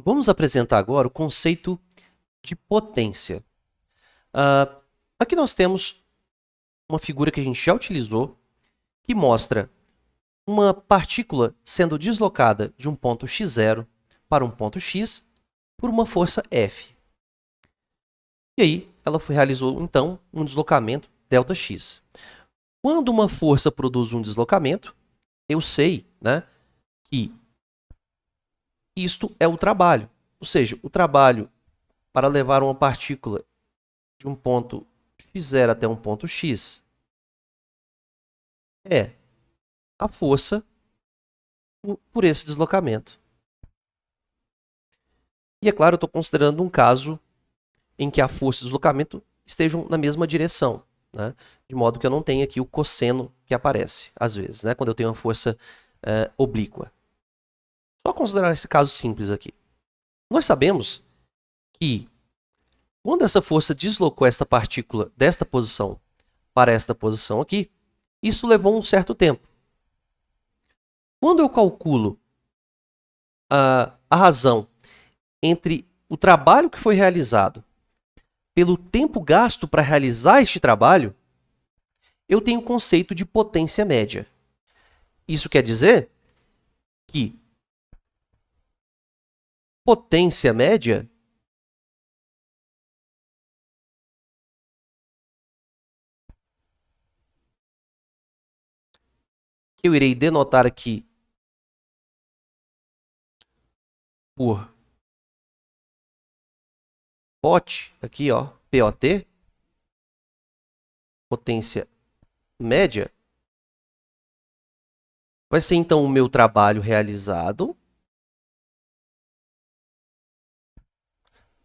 Vamos apresentar agora o conceito de potência. Aqui nós temos uma figura que a gente já utilizou, que mostra uma partícula sendo deslocada de um ponto x0 para um ponto x por uma força F. E aí, ela realizou, então, um deslocamento ΔX. Quando uma força produz um deslocamento, eu sei, que isto é o trabalho. Ou seja, o trabalho para levar uma partícula de um ponto x0 até um ponto x é a força por esse deslocamento. E é claro, eu estou considerando um caso em que a força e o deslocamento estejam na mesma direção, de modo que eu não tenha aqui o cosseno que aparece, às vezes, quando eu tenho uma força oblíqua. Só considerar esse caso simples aqui. Nós sabemos que quando essa força deslocou essa partícula desta posição para esta posição aqui, isso levou um certo tempo. Quando eu calculo a razão entre o trabalho que foi realizado pelo tempo gasto para realizar este trabalho, eu tenho o conceito de potência média. Isso quer dizer que potência média que eu irei denotar aqui por POT, aqui ó, POT, potência média, vai ser então o meu trabalho realizado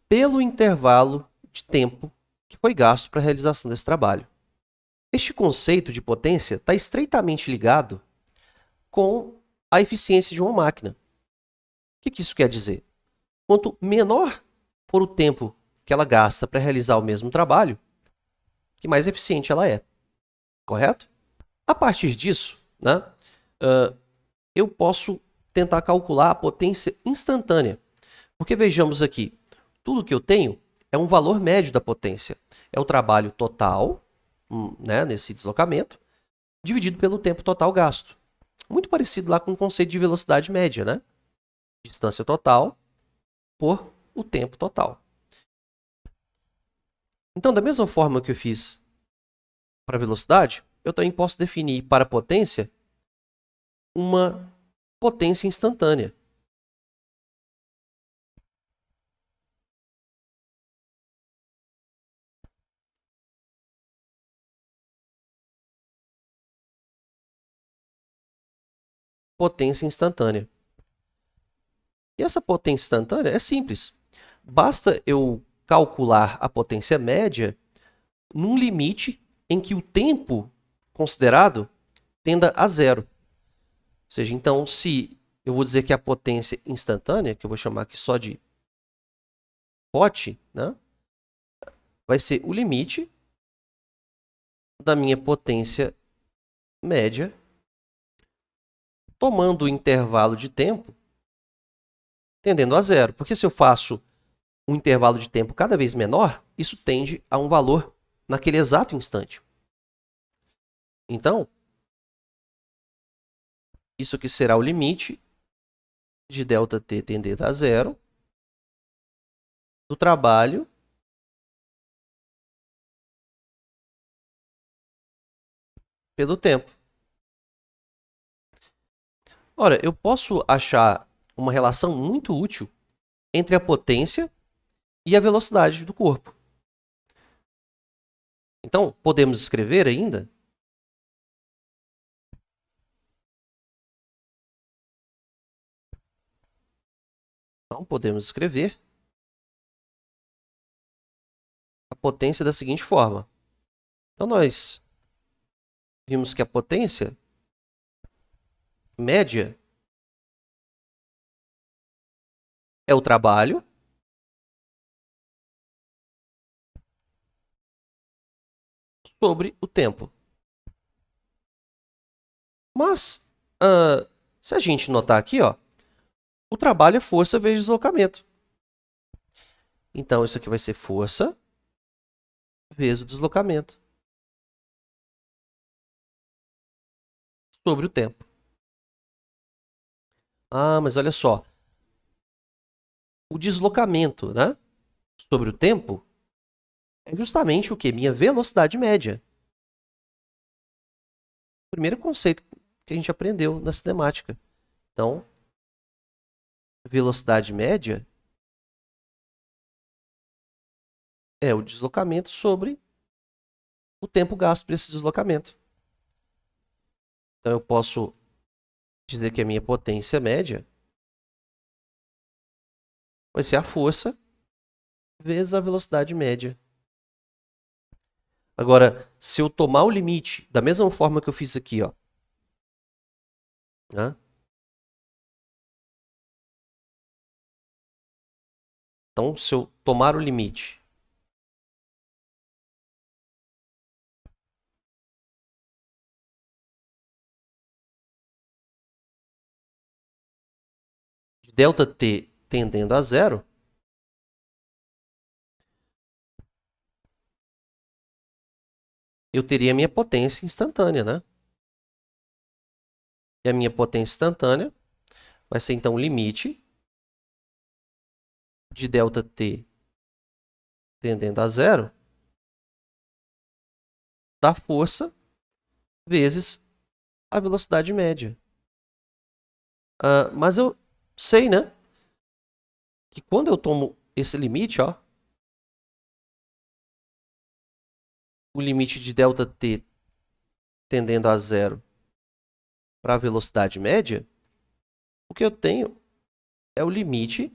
pelo intervalo de tempo que foi gasto para a realização desse trabalho. Este conceito de potência está estreitamente ligado com a eficiência de uma máquina. O que isso quer dizer? Quanto menor for o tempo que ela gasta para realizar o mesmo trabalho, que mais eficiente ela é. Correto? A partir disso, eu posso tentar calcular a potência instantânea. Porque vejamos aqui, tudo que eu tenho é um valor médio da potência. É o trabalho total, nesse deslocamento, dividido pelo tempo total gasto. Muito parecido lá com o conceito de velocidade média, Distância total por o tempo total. Então, da mesma forma que eu fiz para a velocidade, eu também posso definir para a potência uma potência instantânea. Potência instantânea. E essa potência instantânea é simples. Basta eu calcular a potência média num limite em que o tempo considerado tenda a zero. Ou seja, então, se eu vou dizer que a potência instantânea, que eu vou chamar aqui só de POT, vai ser o limite da minha potência média, tomando o intervalo de tempo tendendo a zero. Porque se eu faço um intervalo de tempo cada vez menor, isso tende a um valor naquele exato instante. Então, isso aqui será o limite de ΔT tendendo a zero do trabalho pelo tempo. Ora, eu posso achar uma relação muito útil entre a potência e a velocidade do corpo. Então, podemos escrever ainda a potência da seguinte forma. Então, nós vimos que a potência média é o trabalho sobre o tempo. Mas, se a gente notar aqui, O trabalho é força vezes deslocamento. Então, isso aqui vai ser força vezes o deslocamento sobre o tempo. Ah, mas olha só. O deslocamento, né, sobre o tempo é justamente o que? Minha velocidade média. Primeiro conceito que a gente aprendeu na cinemática. Então, velocidade média é o deslocamento sobre o tempo gasto para esse deslocamento. Então, eu posso dizer que a minha potência média vai ser a força vezes a velocidade média. Agora, se eu tomar o limite da mesma forma que eu fiz aqui, ó, né? Então, se eu tomar o limite de ΔT tendendo a zero, eu teria a minha potência instantânea, né? E a minha potência instantânea vai ser, então, o limite de ΔT tendendo a zero da força vezes a velocidade média. Mas eu sei, né, que quando eu tomo esse limite, ó, o limite de ΔT tendendo a zero para a velocidade média, o que eu tenho é o limite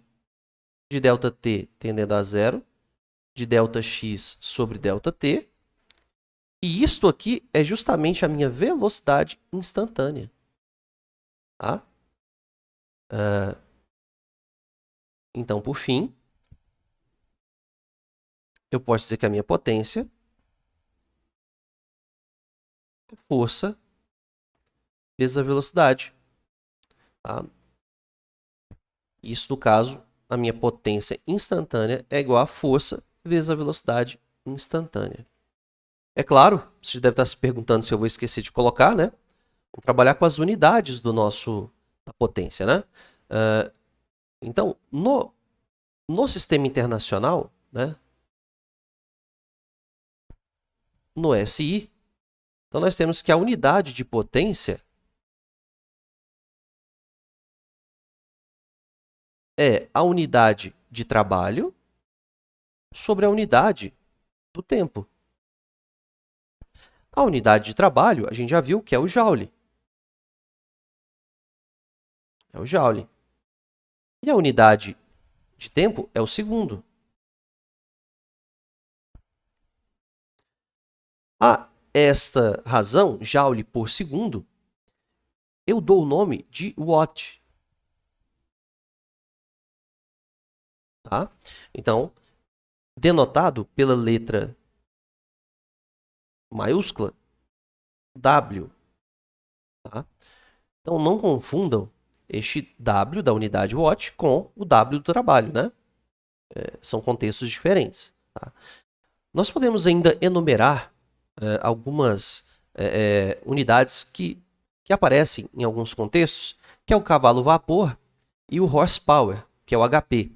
de ΔT tendendo a zero de Δx sobre ΔT. E isto aqui é justamente a minha velocidade instantânea. Tá? Então, por fim, eu posso dizer que a minha potência é força vezes a velocidade. Tá? Isso, no caso, a minha potência instantânea é igual a força vezes a velocidade instantânea. É claro, você deve estar se perguntando se eu vou esquecer de colocar, né? Vamos trabalhar com as unidades da potência, né? Então, no sistema internacional, né? No SI, então nós temos que a unidade de potência é a unidade de trabalho sobre a unidade do tempo. A unidade de trabalho, a gente já viu que é o Joule. É o Joule. E a unidade de tempo é o segundo. A esta razão, Joule por segundo, eu dou o nome de Watt. Tá? Então, denotado pela letra maiúscula W. Tá? Então, não confundam este W da unidade Watt com o W do trabalho, né? São contextos diferentes. Tá? Nós podemos ainda enumerar algumas unidades que aparecem em alguns contextos, que é o cavalo vapor e o horsepower, que é o HP.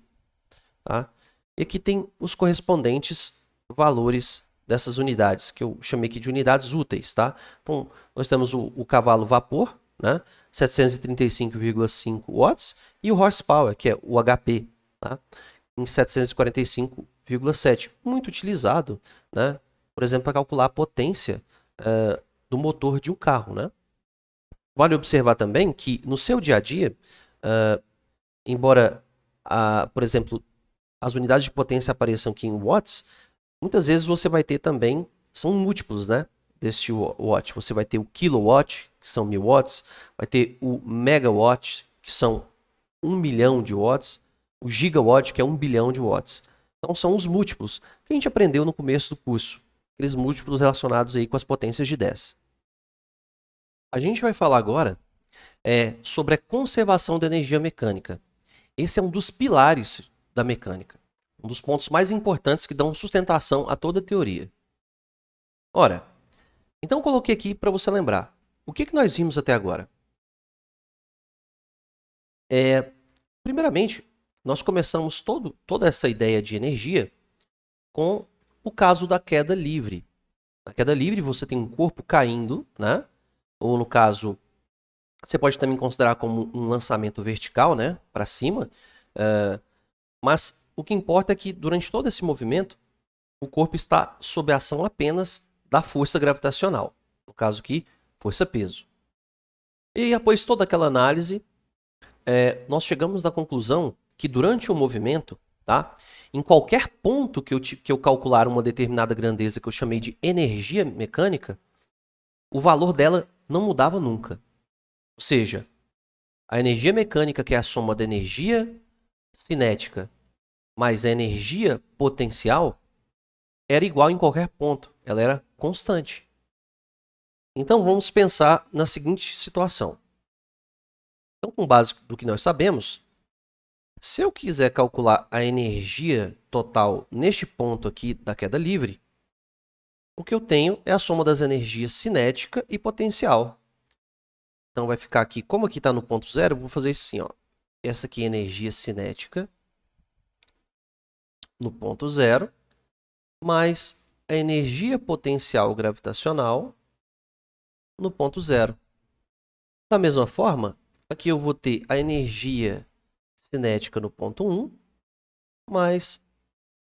Tá? E aqui tem os correspondentes valores dessas unidades, que eu chamei aqui de unidades úteis. Tá? Então, nós temos o cavalo vapor, né? 735,5 watts, e o horsepower, que é o HP, tá? Em 745,7. Muito utilizado, né? Por exemplo, para calcular a potência do motor de um carro. Né? Vale observar também que no seu dia a dia, embora, por exemplo, as unidades de potência apareçam aqui em watts, muitas vezes você vai ter também, são múltiplos, né, deste watt. Você vai ter o kilowatt, que são 1000 watts, vai ter o megawatt, que são 1 milhão de watts, o gigawatt, que é 1 bilhão de watts. Então, são os múltiplos que a gente aprendeu no começo do curso, aqueles múltiplos relacionados aí com as potências de 10. A gente vai falar agora sobre a conservação da energia mecânica. Esse é um dos pilares da mecânica, um dos pontos mais importantes que dão sustentação a toda a teoria. Ora, então coloquei aqui para você lembrar. O que nós vimos até agora? Primeiramente, nós começamos toda essa ideia de energia com o caso da queda livre. Na queda livre, você tem um corpo caindo, né? Ou no caso, você pode também considerar como um lançamento vertical, né? Para cima. Mas o que importa é que durante todo esse movimento, o corpo está sob a ação apenas da força gravitacional. No caso aqui, força-peso. E após toda aquela análise, nós chegamos à conclusão que durante o movimento, tá? Em qualquer ponto que eu calcular uma determinada grandeza que eu chamei de energia mecânica, o valor dela não mudava nunca. Ou seja, a energia mecânica, que é a soma da energia cinética mais a energia potencial, era igual em qualquer ponto. Ela era constante. Então vamos pensar na seguinte situação. Então, com base do que nós sabemos, se eu quiser calcular a energia total neste ponto aqui da queda livre, o que eu tenho é a soma das energias cinética e potencial. Então vai ficar aqui, como aqui está no ponto zero, eu vou fazer assim, ó. Essa aqui é energia cinética no ponto zero, mais a energia potencial gravitacional no ponto zero. Da mesma forma, aqui eu vou ter a energia cinética no ponto 1, mais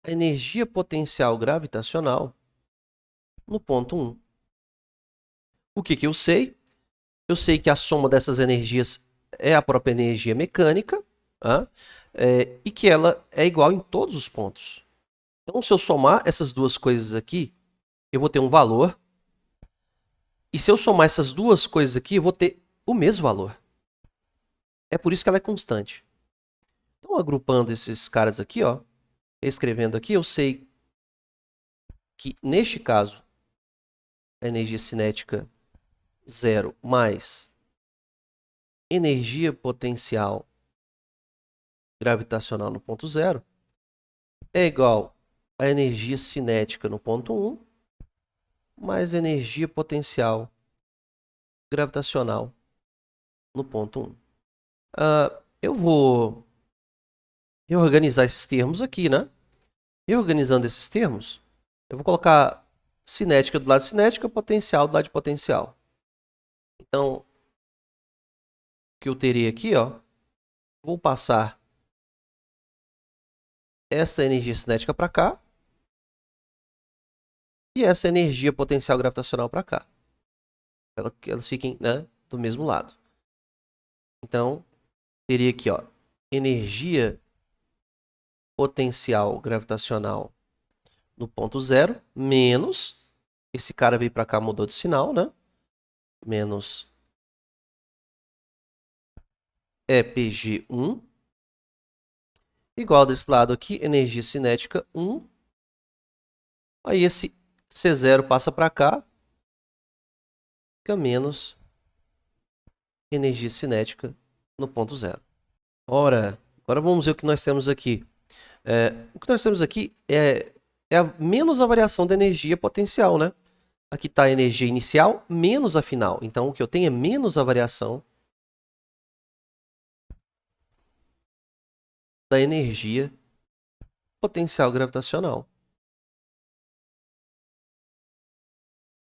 a energia potencial gravitacional no ponto 1. O que eu sei? Eu sei que a soma dessas energias é a própria energia mecânica, tá? E que ela é igual em todos os pontos. Então, se eu somar essas duas coisas aqui, eu vou ter um valor. E se eu somar essas duas coisas aqui, eu vou ter o mesmo valor. É por isso que ela é constante. Então, agrupando esses caras aqui, ó, escrevendo aqui, eu sei que, neste caso, a energia cinética 0 mais energia potencial gravitacional no ponto 0 é igual a energia cinética no ponto 1 mais energia potencial gravitacional no ponto 1. Eu vou reorganizar esses termos aqui, né? Reorganizando esses termos, eu vou colocar cinética do lado de cinética, potencial do lado de potencial. Então, o que eu teria aqui, ó, vou passar essa energia cinética para cá e essa energia potencial gravitacional para cá. Elas fiquem, né, do mesmo lado. Então, teria aqui, ó, energia potencial gravitacional no ponto 0, menos, esse cara veio para cá, mudou de sinal, né? Menos EPG1, igual desse lado aqui, energia cinética 1. Aí esse C0 passa para cá, fica menos energia cinética no ponto 0. Ora, agora vamos ver o que nós temos aqui. O que nós temos aqui é menos a variação da energia potencial, né? Aqui está a energia inicial menos a final. Então, o que eu tenho é menos a variação da energia potencial gravitacional.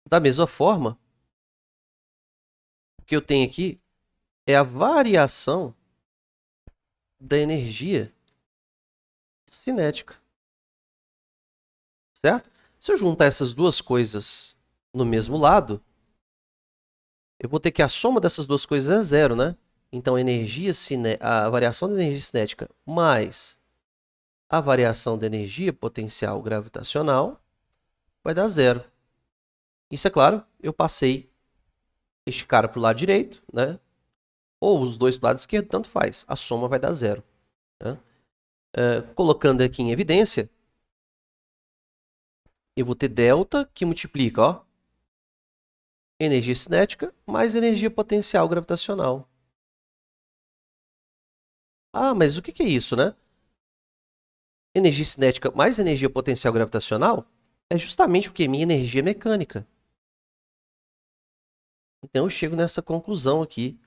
Da mesma forma, o que eu tenho aqui é a variação da energia cinética. Certo? Se eu juntar essas duas coisas no mesmo lado, eu vou ter que a soma dessas duas coisas é zero, né? Então, a variação da energia cinética mais a variação da energia potencial gravitacional vai dar zero. Isso é claro, eu passei este cara para o lado direito, né? Ou os dois para o lado esquerdo, tanto faz. A soma vai dar zero. Né? Colocando aqui em evidência, eu vou ter delta que multiplica, ó, energia cinética mais energia potencial gravitacional. Ah, mas o que é isso, né? Energia cinética mais energia potencial gravitacional é justamente o que? Minha energia mecânica. Então eu chego nessa conclusão aqui,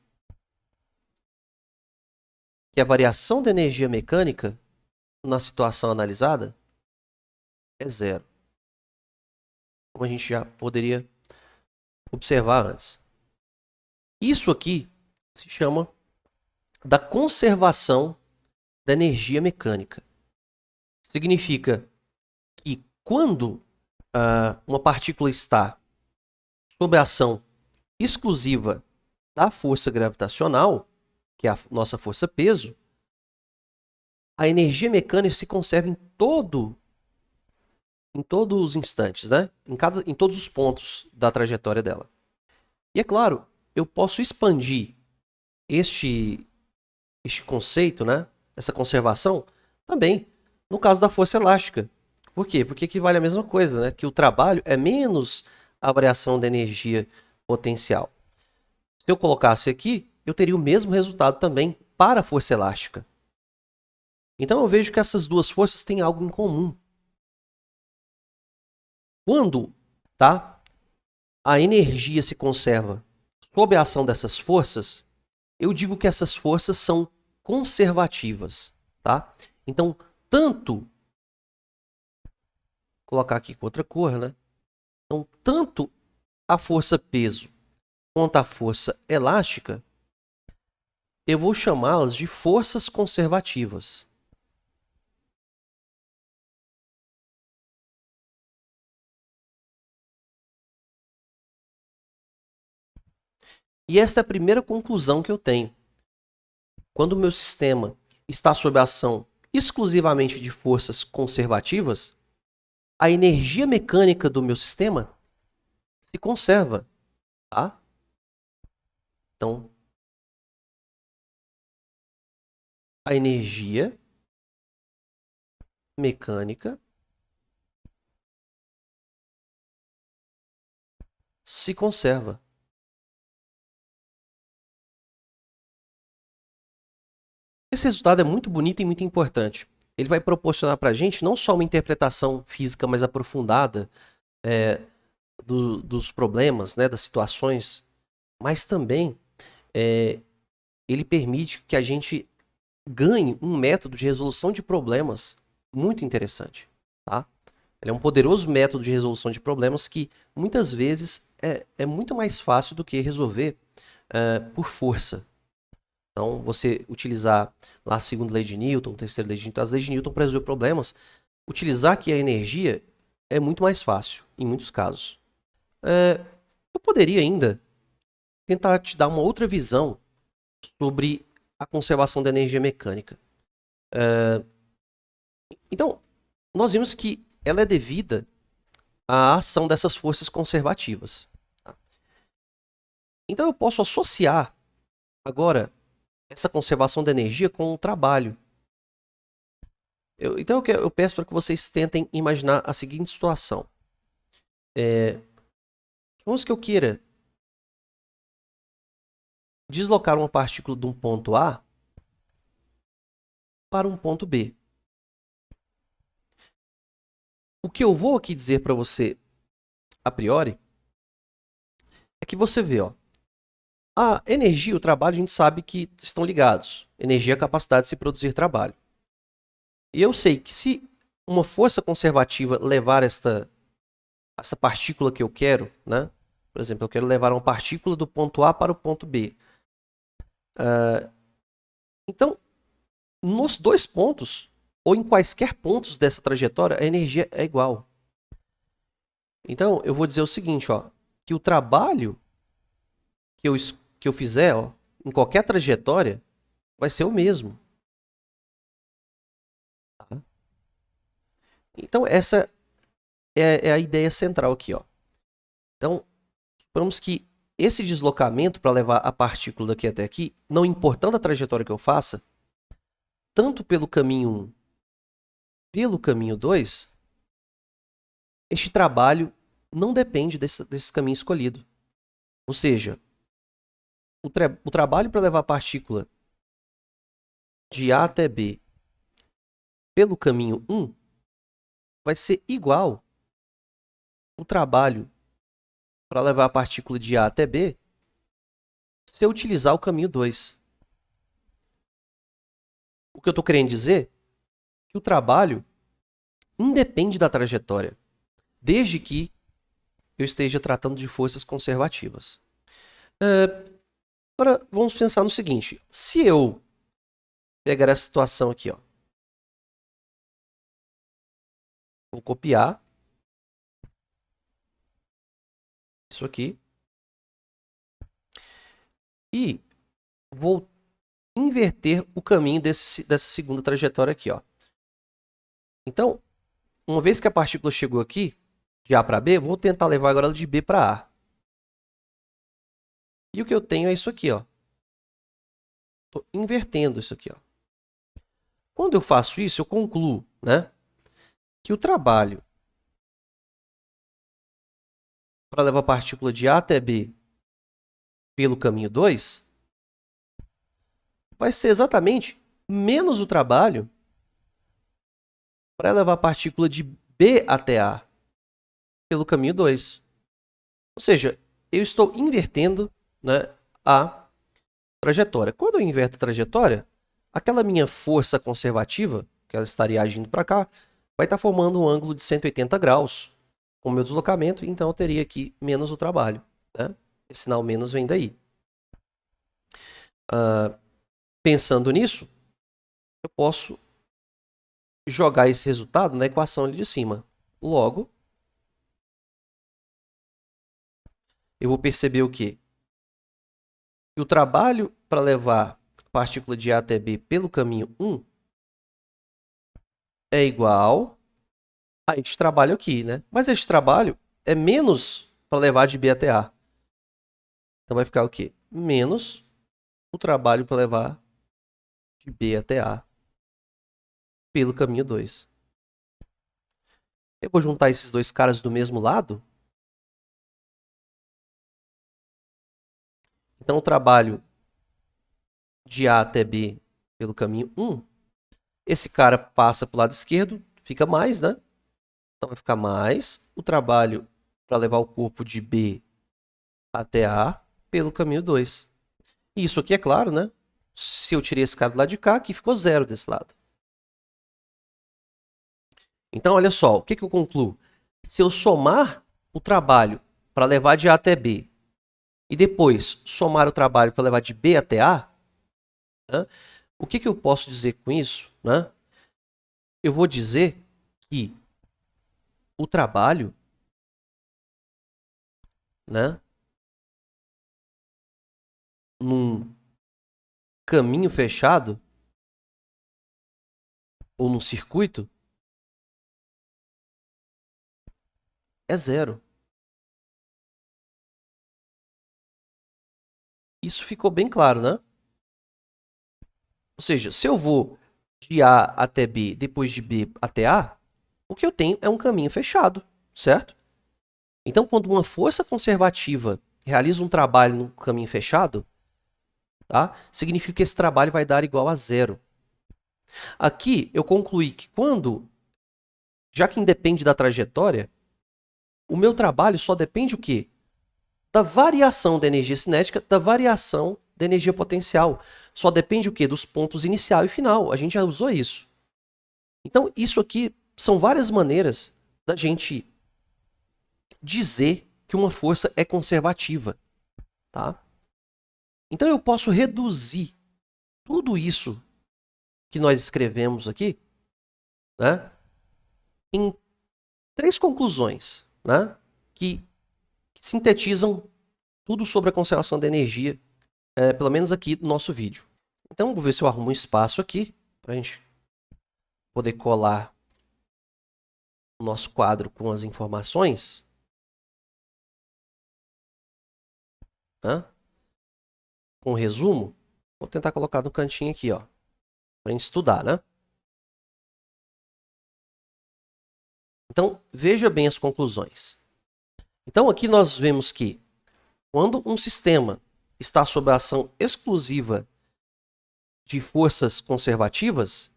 que a variação da energia mecânica na situação analisada é zero, como a gente já poderia observar antes. Isso aqui se chama da conservação da energia mecânica. Significa que quando uma partícula está sob a ação exclusiva da força gravitacional, que é a nossa força peso, a energia mecânica se conserva em todos os instantes, né? Em todos os pontos da trajetória dela. E é claro, eu posso expandir este conceito, né? Essa conservação, também no caso da força elástica. Por quê? Porque equivale à mesma coisa, né? Que o trabalho é menos a variação da energia potencial. Se eu colocasse aqui, eu teria o mesmo resultado também para a força elástica. Então eu vejo que essas duas forças têm algo em comum. Quando, tá, a energia se conserva sob a ação dessas forças, eu digo que essas forças são conservativas, tá? Então, tanto colocar aqui com outra cor, né? Então, tanto a força peso quanto a força elástica, eu vou chamá-las de forças conservativas. E esta é a primeira conclusão que eu tenho. Quando o meu sistema está sob a ação exclusivamente de forças conservativas, a energia mecânica do meu sistema se conserva, tá? Então, a energia mecânica se conserva. Esse resultado é muito bonito e muito importante. Ele vai proporcionar para a gente não só uma interpretação física mais aprofundada dos problemas, né, das situações, mas também ele permite que a gente ganhe um método de resolução de problemas muito interessante. Tá? Ele é um poderoso método de resolução de problemas que muitas vezes é muito mais fácil do que resolver por força. Então, você utilizar lá a segunda lei de Newton, a terceira lei de Newton, as leis de Newton para resolver problemas, utilizar aqui a energia é muito mais fácil, em muitos casos. Eu poderia ainda tentar te dar uma outra visão sobre a conservação da energia mecânica. Então, nós vimos que ela é devida à ação dessas forças conservativas. Tá? Então, eu posso associar agora essa conservação da energia com o trabalho. Então, eu peço para que vocês tentem imaginar a seguinte situação. Vamos que eu queira deslocar uma partícula de um ponto A para um ponto B. O que eu vou aqui dizer para você, a priori, é que você vê, ó, a energia e o trabalho a gente sabe que estão ligados. Energia é a capacidade de se produzir trabalho. E eu sei que se uma força conservativa levar essa partícula que eu quero, né? Por exemplo, eu quero levar uma partícula do ponto A para o ponto B. Então, nos dois pontos, ou em quaisquer pontos dessa trajetória, a energia é igual. Então, eu vou dizer o seguinte, ó, que o trabalho que eu fizer, ó, em qualquer trajetória, vai ser o mesmo. Tá? Então, essa é a ideia central aqui. Ó. Então, suponhamos que esse deslocamento para levar a partícula daqui até aqui, não importando a trajetória que eu faça, tanto pelo caminho 1, pelo caminho 2, este trabalho não depende desse caminho escolhido. Ou seja, o trabalho para levar a partícula de A até B pelo caminho 1 vai ser igual o trabalho para levar a partícula de A até B se eu utilizar o caminho 2. O que eu estou querendo dizer é que o trabalho independe da trajetória, desde que eu esteja tratando de forças conservativas. Agora, vamos pensar no seguinte. Se eu pegar essa situação aqui, ó, vou copiar isso aqui e vou inverter o caminho dessa segunda trajetória aqui, ó. Então, uma vez que a partícula chegou aqui, de A para B, vou tentar levar agora ela de B para A. E o que eu tenho é isso aqui, ó. Estou invertendo isso aqui, ó. Quando eu faço isso, eu concluo, né, que o trabalho para levar a partícula de A até B pelo caminho 2 vai ser exatamente menos o trabalho para levar a partícula de B até A pelo caminho 2. Ou seja, eu estou invertendo, né, a trajetória. Quando eu inverto a trajetória, aquela minha força conservativa, que ela estaria agindo para cá, vai estar formando um ângulo de 180 graus com o meu deslocamento, então eu teria aqui menos o trabalho, né? Esse sinal menos vem daí. Pensando nisso, eu posso jogar esse resultado na equação ali de cima. Logo, eu vou perceber o quê? Que o trabalho para levar a partícula de A até B pelo caminho 1 é igual a este trabalho aqui, né? Mas este trabalho é menos para levar de B até A. Então vai ficar o quê? Menos o trabalho para levar de B até A pelo caminho 2. Eu vou juntar esses dois caras do mesmo lado. Então o trabalho de A até B pelo caminho 1, esse cara passa para o lado esquerdo, fica mais, né? Então vai ficar mais o trabalho para levar o corpo de B até A pelo caminho 2. E isso aqui é claro, né? Se eu tirei esse cara do lado de cá, aqui ficou 0 desse lado. Então, olha só, o que eu concluo? Se eu somar o trabalho para levar de A até B e depois somar o trabalho para levar de B até A, né, o que eu posso dizer com isso? Né? Eu vou dizer que o trabalho, né, num caminho fechado ou num circuito é 0. Isso ficou bem claro, né? Ou seja, se eu vou de A até B, depois de B até A, o que eu tenho é um caminho fechado, certo? Então, quando uma força conservativa realiza um trabalho no caminho fechado, tá, significa que esse trabalho vai dar igual a 0. Aqui, eu concluí que já que independe da trajetória, o meu trabalho só depende o quê? Da variação da energia cinética, da variação da energia potencial. Só depende o quê? Dos pontos inicial e final. A gente já usou isso. Então, isso aqui são várias maneiras da gente dizer que uma força é conservativa. Tá? Então, eu posso reduzir tudo isso que nós escrevemos aqui, né, em 3 conclusões, né, que sintetizam tudo sobre a conservação da energia, pelo menos aqui no nosso vídeo. Então, vou ver se eu arrumo um espaço aqui para a gente poder colar o nosso quadro com as informações. Né? Com o resumo, vou tentar colocar no cantinho aqui, ó, para a gente estudar, né? Então, veja bem as conclusões. Então, aqui nós vemos que quando um sistema está sob a ação exclusiva de forças conservativas,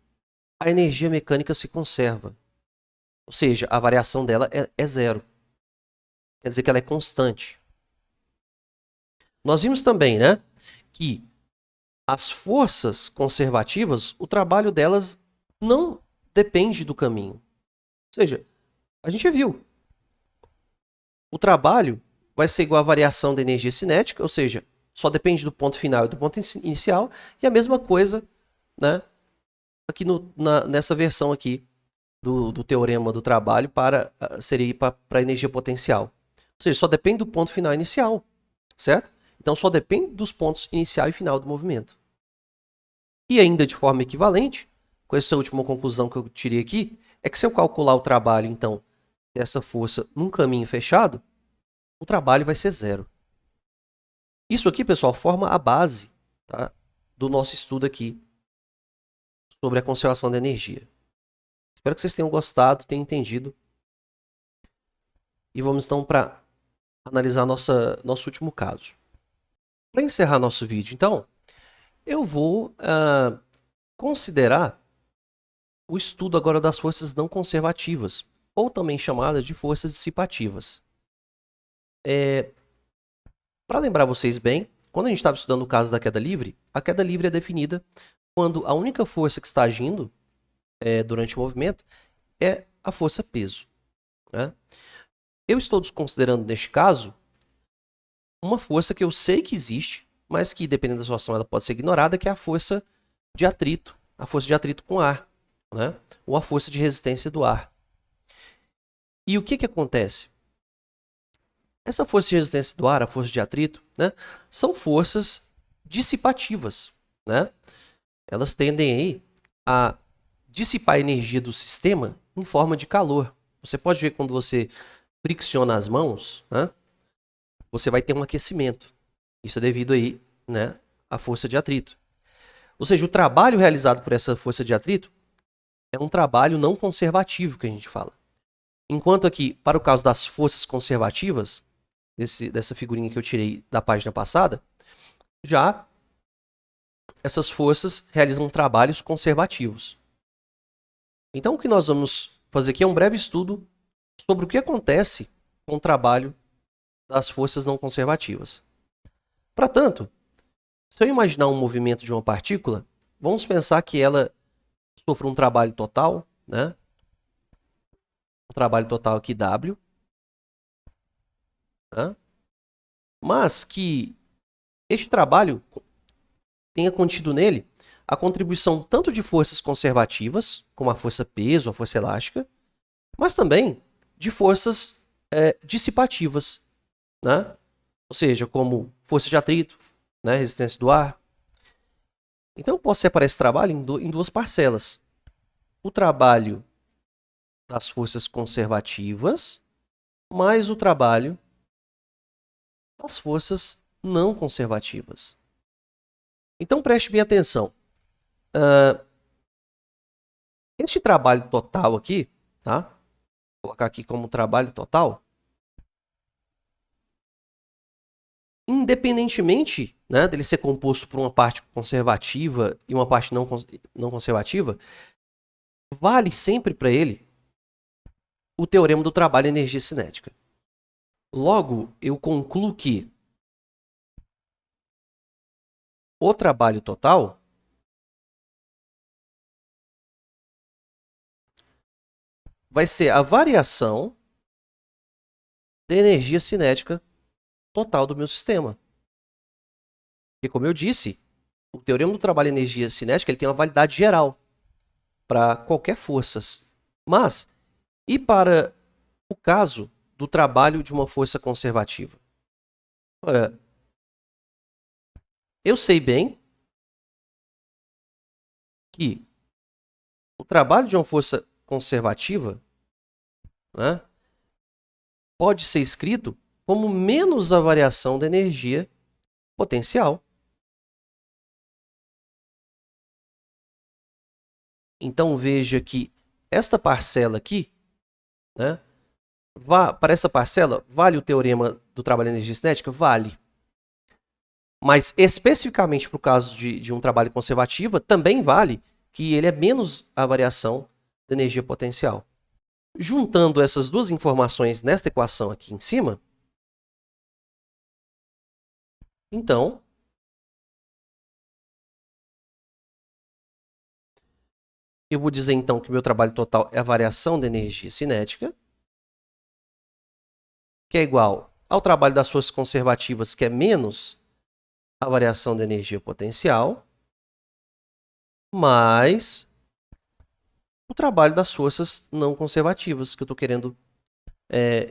a energia mecânica se conserva. Ou seja, a variação dela é zero. Quer dizer que ela é constante. Nós vimos também, né, que as forças conservativas, o trabalho delas não depende do caminho. Ou seja, a gente viu, o trabalho vai ser igual à variação da energia cinética, ou seja, só depende do ponto final e do ponto inicial, e a mesma coisa, né, aqui nessa versão aqui do teorema do trabalho seria para a energia potencial. Ou seja, só depende do ponto final e inicial, certo? Então só depende dos pontos inicial e final do movimento. E ainda de forma equivalente, com essa última conclusão que eu tirei aqui, é que se eu calcular o trabalho, então, dessa força num caminho fechado, o trabalho vai ser zero. Isso aqui, pessoal, forma a base, tá, do nosso estudo aqui sobre a conservação da energia. Espero que vocês tenham gostado, tenham entendido. E vamos então para analisar nosso último caso. Para encerrar nosso vídeo, então, eu vou considerar o estudo agora das forças não conservativas, ou também chamadas de forças dissipativas. Para lembrar vocês bem, quando a gente estava estudando o caso da queda livre, a queda livre é definida quando a única força que está agindo durante o movimento é a força peso. Né? Eu estou desconsiderando, neste caso, uma força que eu sei que existe, mas que, dependendo da situação, ela pode ser ignorada, que é a força de atrito com ar, né? Ou a força de resistência do ar. E o que acontece? Essa força de resistência do ar, a força de atrito, né, são forças dissipativas. Né? Elas tendem aí a dissipar a energia do sistema em forma de calor. Você pode ver quando você fricciona as mãos, né, você vai ter um aquecimento. Isso é devido aí, né, à força de atrito. Ou seja, o trabalho realizado por essa força de atrito é um trabalho não conservativo que a gente fala. Enquanto aqui, para o caso das forças conservativas, dessa figurinha que eu tirei da página passada, já essas forças realizam trabalhos conservativos. Então, o que nós vamos fazer aqui é um breve estudo sobre o que acontece com o trabalho das forças não conservativas. Para tanto, se eu imaginar um movimento de uma partícula, vamos pensar que ela sofre um trabalho total, né? Um trabalho total aqui W, né? Mas que este trabalho tenha contido nele a contribuição tanto de forças conservativas, como a força peso, a força elástica, mas também de forças dissipativas, né? Ou seja, como força de atrito, né? Resistência do ar. Então eu posso separar esse trabalho em duas parcelas. O trabalho das forças conservativas, mais o trabalho das forças não conservativas. Então preste bem atenção. Este trabalho total aqui, tá? Vou colocar aqui como trabalho total. Independentemente, né, dele ser composto por uma parte conservativa e uma parte não conservativa, vale sempre para ele o teorema do trabalho e energia cinética. Logo, eu concluo que o trabalho total vai ser a variação da energia cinética total do meu sistema. E como eu disse, o teorema do trabalho e energia cinética ele tem uma validade geral para qualquer força. Mas, e para o caso do trabalho de uma força conservativa? Ora, eu sei bem que o trabalho de uma força conservativa, né, pode ser escrito como menos a variação da energia potencial. Então veja que esta parcela aqui, né, para essa parcela, vale o teorema do trabalho de energia cinética? Vale. Mas especificamente para o caso de um trabalho conservativa, também vale que ele é menos a variação da energia potencial. Juntando essas duas informações nesta equação aqui em cima, então, eu vou dizer então que o meu trabalho total é a variação da energia cinética, que é igual ao trabalho das forças conservativas, que é menos a variação da energia potencial, mais o trabalho das forças não conservativas, que eu estou querendo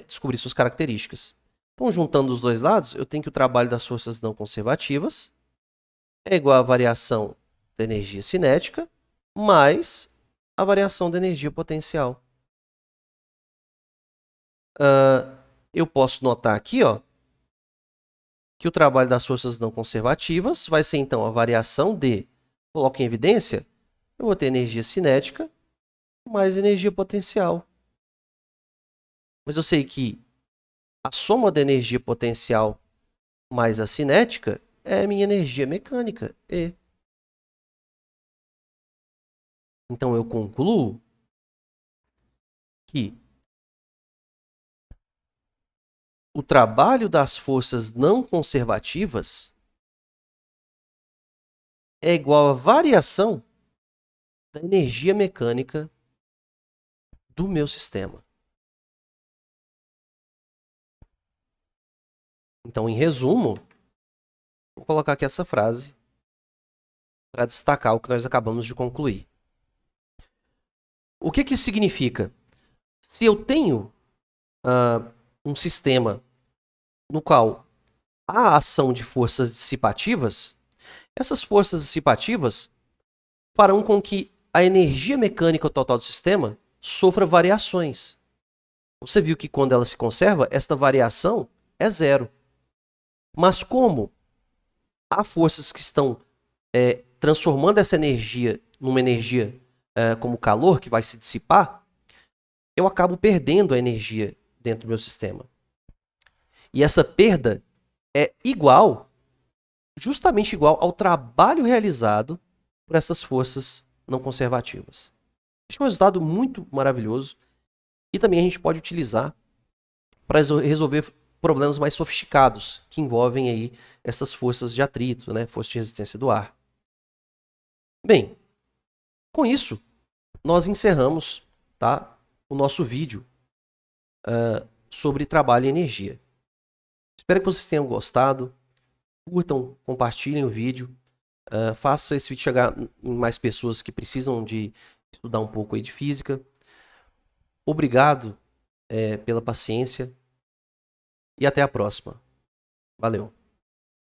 descobrir suas características. Então, juntando os dois lados, eu tenho que o trabalho das forças não conservativas é igual à variação da energia cinética mais a variação da energia potencial. Eu posso notar aqui, ó, que o trabalho das forças não conservativas vai ser, então, a variação de, coloco em evidência, eu vou ter energia cinética mais energia potencial. Mas eu sei que a soma da energia potencial mais a cinética é a minha energia mecânica, E. Então, eu concluo que o trabalho das forças não conservativas é igual à variação da energia mecânica do meu sistema. Então, em resumo, vou colocar aqui essa frase para destacar o que nós acabamos de concluir. O que isso significa? Se eu tenho um sistema no qual há ação de forças dissipativas, essas forças dissipativas farão com que a energia mecânica total do sistema sofra variações. Você viu que quando ela se conserva, esta variação é zero. Mas como há forças que estão transformando essa energia numa energia como calor, que vai se dissipar, eu acabo perdendo a energia dentro do meu sistema. E essa perda é justamente igual ao trabalho realizado por essas forças não conservativas. Este é um resultado muito maravilhoso e também a gente pode utilizar para resolver problemas mais sofisticados que envolvem aí essas forças de atrito, né? Forças de resistência do ar. Bem, com isso, nós encerramos, tá, o nosso vídeo sobre trabalho e energia. Espero que vocês tenham gostado. Curtam, compartilhem o vídeo. Faça esse vídeo chegar em mais pessoas que precisam de estudar um pouco aí de física. Obrigado pela paciência e até a próxima. Valeu!